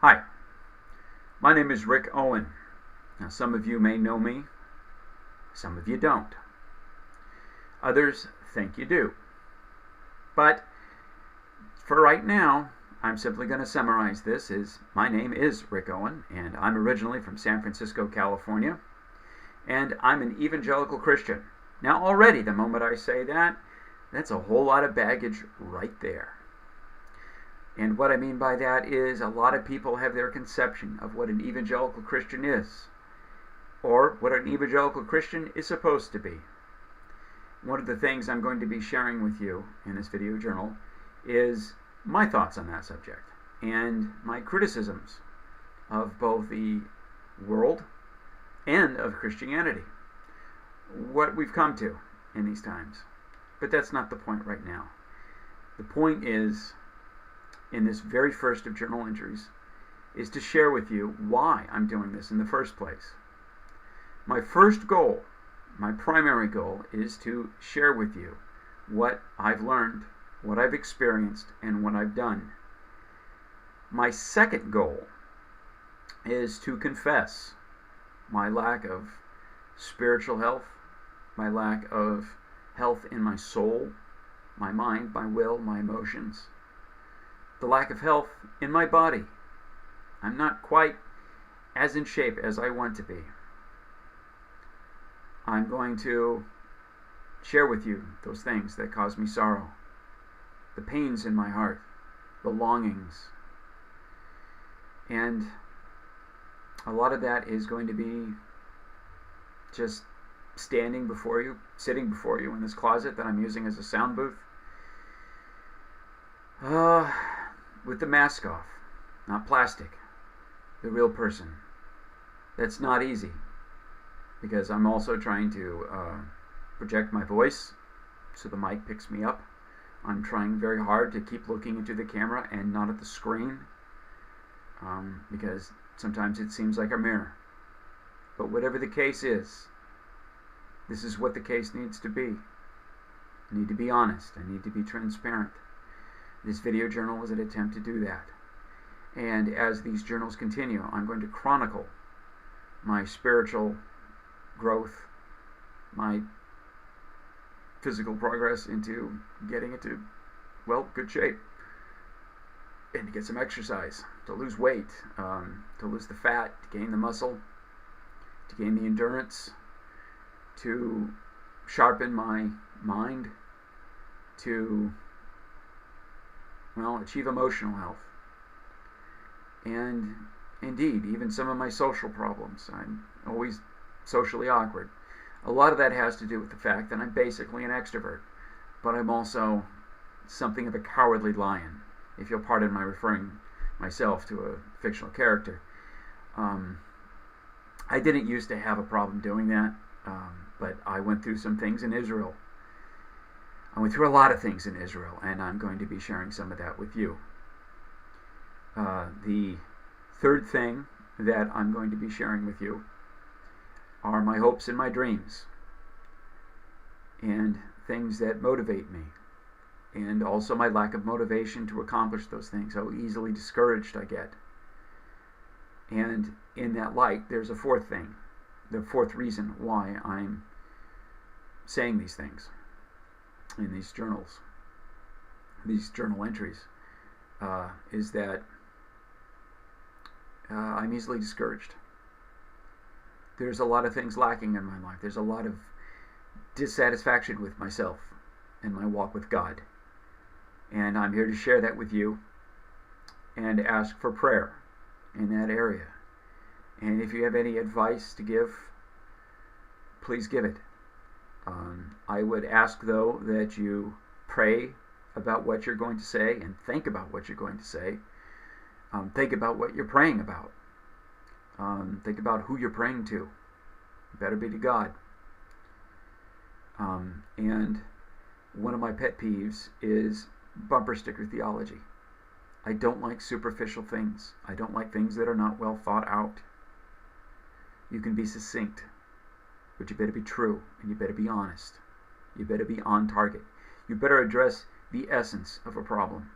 Hi, my name is Rick Owen. Now, some of you may know me, some of you don't. Others think you do. But for right now, I'm simply going to summarize this as my name is Rick Owen, and I'm originally from San Francisco, California, and I'm an evangelical Christian. Now, already, the moment I say that, that's a whole lot of baggage right there. And what I mean by that is a lot of people have their conception of what an evangelical Christian is, or what an evangelical Christian is supposed to be. One of the things I'm going to be sharing with you in this video journal is my thoughts on that subject and my criticisms of both the world and of Christianity, what we've come to in these times. But that's not the point right now. The point is, in this very first of journal entries, is to share with you why I'm doing this in the first place. My first goal, my primary goal, is to share with you what I've learned, what I've experienced, and what I've done. My second goal is to confess my lack of spiritual health, my lack of health in my soul, my mind, my will, my emotions, the lack of health in my body. I'm not quite as in shape as I want to be. I'm going to share with you those things that cause me sorrow, the pains in my heart, the longings. And a lot of that is going to be just standing before you, sitting before you in this closet that I'm using as a sound booth. With the mask off, not plastic, the real person. That's not easy, because I'm also trying to project my voice so the mic picks me up. I'm trying very hard to keep looking into the camera and not at the screen, because sometimes it seems like a mirror. But whatever the case is, this is what the case needs to be. I need to be honest. I need to be transparent. This video journal is an attempt to do that. And as these journals continue, I'm going to chronicle my spiritual growth, my physical progress into getting into, well, good shape, and to get some exercise, to lose weight, to lose the fat, to gain the muscle, to gain the endurance, to sharpen my mind, to, well, achieve emotional health. And indeed, even some of my social problems. I'm always socially awkward. A lot of that has to do with the fact that I'm basically an extrovert, but I'm also something of a cowardly lion, if you'll pardon my referring myself to a fictional character. I didn't used to have a problem doing that, but I went through some things in Israel. I went through a lot of things in Israel, and I'm going to be sharing some of that with you. The third thing that I'm going to be sharing with you are my hopes and my dreams, and things that motivate me, and also my lack of motivation to accomplish those things, how easily discouraged I get. And in that light, there's a fourth thing, the fourth reason why I'm saying these things in these journals, these journal entries, is that I'm easily discouraged. There's a lot of things lacking in my life. There's a lot of dissatisfaction with myself and my walk with God. And I'm here to share that with you and ask for prayer in that area. And if you have any advice to give, please give it. I would ask, though, that you pray about what you're going to say and think about what you're going to say. Think about what you're praying about. Think about who you're praying to. It better be to God. And one of my pet peeves is bumper sticker theology. I don't like superficial things. I don't like things that are not well thought out. You can be succinct, but you better be true, and you better be honest. You better be on target. You better address the essence of a problem.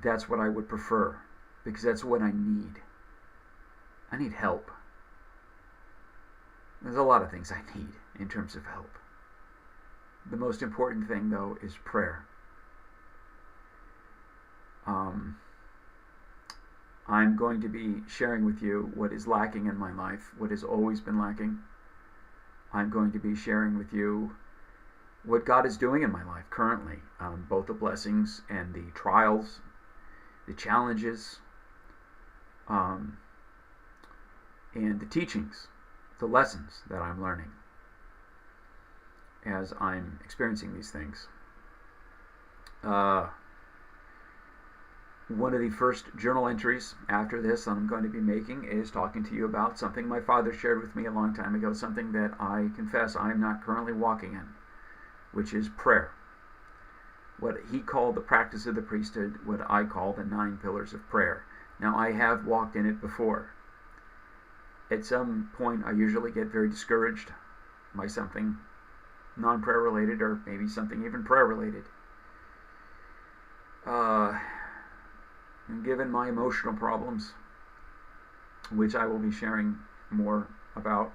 That's what I would prefer because that's what I need. I need help. There's a lot of things I need in terms of help. The most important thing, though, is prayer. I'm going to be sharing with you what is lacking in my life, what has always been lacking. I'm going to be sharing with you what God is doing in my life currently, both the blessings and the trials, the challenges, and the teachings, the lessons that I'm learning as I'm experiencing these things. One of the first journal entries after this I'm going to be making is talking to you about something my father shared with me a long time ago, something that I confess I am not currently walking in, which is prayer. What he called the practice of the priesthood, what I call the 9 pillars of prayer. Now, I have walked in it before. At some point, I usually get very discouraged by something non-prayer related, or maybe something even prayer related. And given my emotional problems, which I will be sharing more about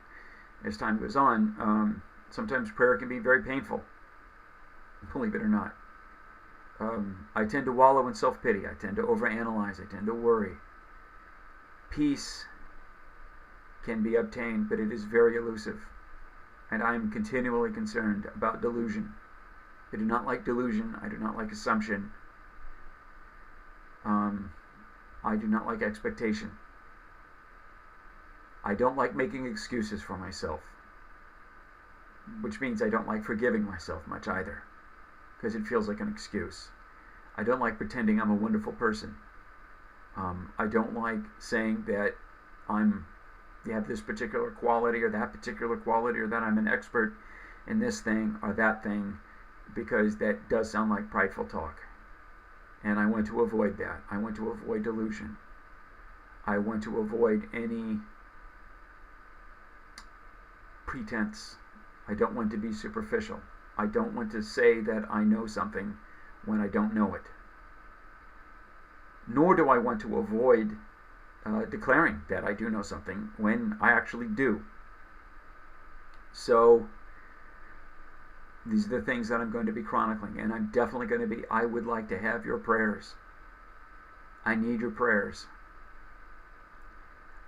as time goes on, sometimes prayer can be very painful, believe it or not. I tend to wallow in self-pity. I tend to overanalyze. I tend to worry. Peace can be obtained, but it is very elusive. And I am continually concerned about delusion. I do not like delusion. I do not like assumption. I do not like expectation. I don't like making excuses for myself, which means I don't like forgiving myself much either, because it feels like an excuse. I don't like pretending I'm a wonderful person. I don't like saying that you have this particular quality or that particular quality, or that I'm an expert in this thing or that thing, because that does sound like prideful talk. And I want to avoid that. I want to avoid delusion. I want to avoid any pretense. I don't want to be superficial. I don't want to say that I know something when I don't know it. Nor do I want to avoid declaring that I do know something when I actually do. So these are the things that I'm going to be chronicling, and I'm definitely going to be, I would like to have your prayers. I need your prayers.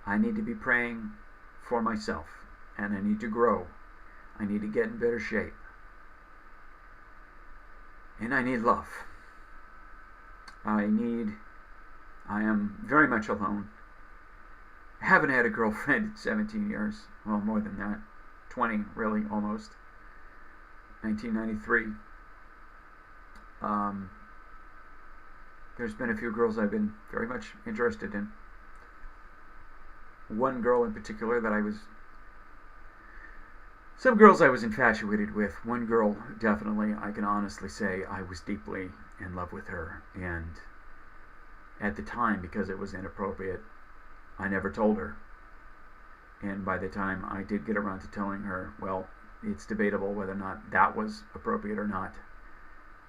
I need to be praying for myself, and I need to grow. I need to get in better shape. And I need love. I am very much alone. I haven't had a girlfriend in 17 years. Well, more than that. 20, really, almost. 1993. There's been a few girls I've been very much interested in. One girl in particular that some girls I was infatuated with. One girl, definitely, I can honestly say I was deeply in love with her. And at the time, because it was inappropriate, I never told her. And by the time I did get around to telling her, well, it's debatable whether or not that was appropriate or not.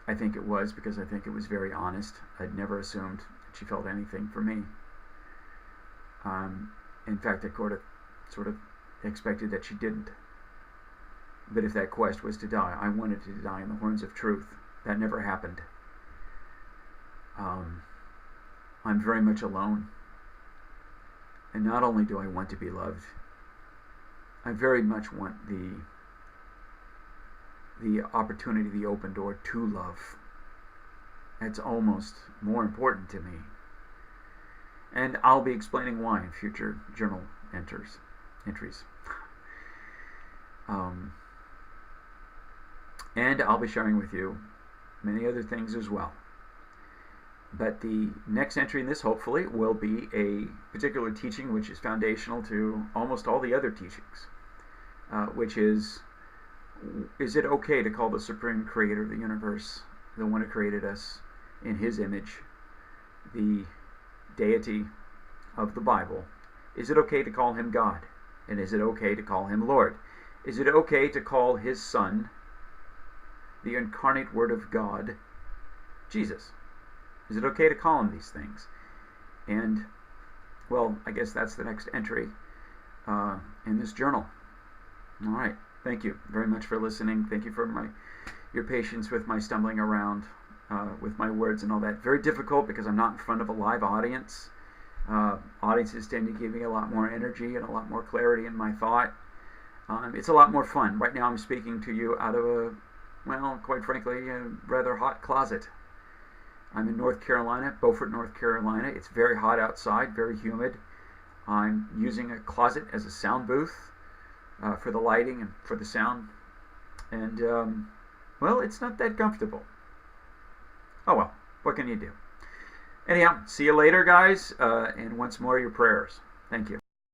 I think it was, because I think it was very honest. I'd never assumed that she felt anything for me. In fact, I sort of expected that she didn't. But if that quest was to die, I wanted to die in the horns of truth. That never happened. I'm very much alone. And not only do I want to be loved, I very much want the opportunity, the open door to love. It's almost more important to me. And I'll be explaining why in future journal entries. And I'll be sharing with you many other things as well. But the next entry in this, hopefully, will be a particular teaching which is foundational to almost all the other teachings, which is it okay to call the supreme creator of the universe, the one who created us in his image, the deity of the Bible, is it okay to call him God? And is it okay to call him Lord? Is it okay to call his Son, the incarnate Word of God, Jesus? Is it okay to call him these things? And, well, I guess that's the next entry in this journal. All right. Thank you very much for listening. Thank you for your patience with my stumbling around with my words and all that. Very difficult because I'm not in front of a live audience. Audiences tend to give me a lot more energy and a lot more clarity in my thought. It's a lot more fun. Right now I'm speaking to you out of a, well, quite frankly, a rather hot closet. I'm in North Carolina, Beaufort, North Carolina. It's very hot outside, very humid. I'm using a closet as a sound booth for the lighting and for the sound. And, well, it's not that comfortable. Oh well, what can you do? Anyhow, see you later, guys. And once more, your prayers. Thank you.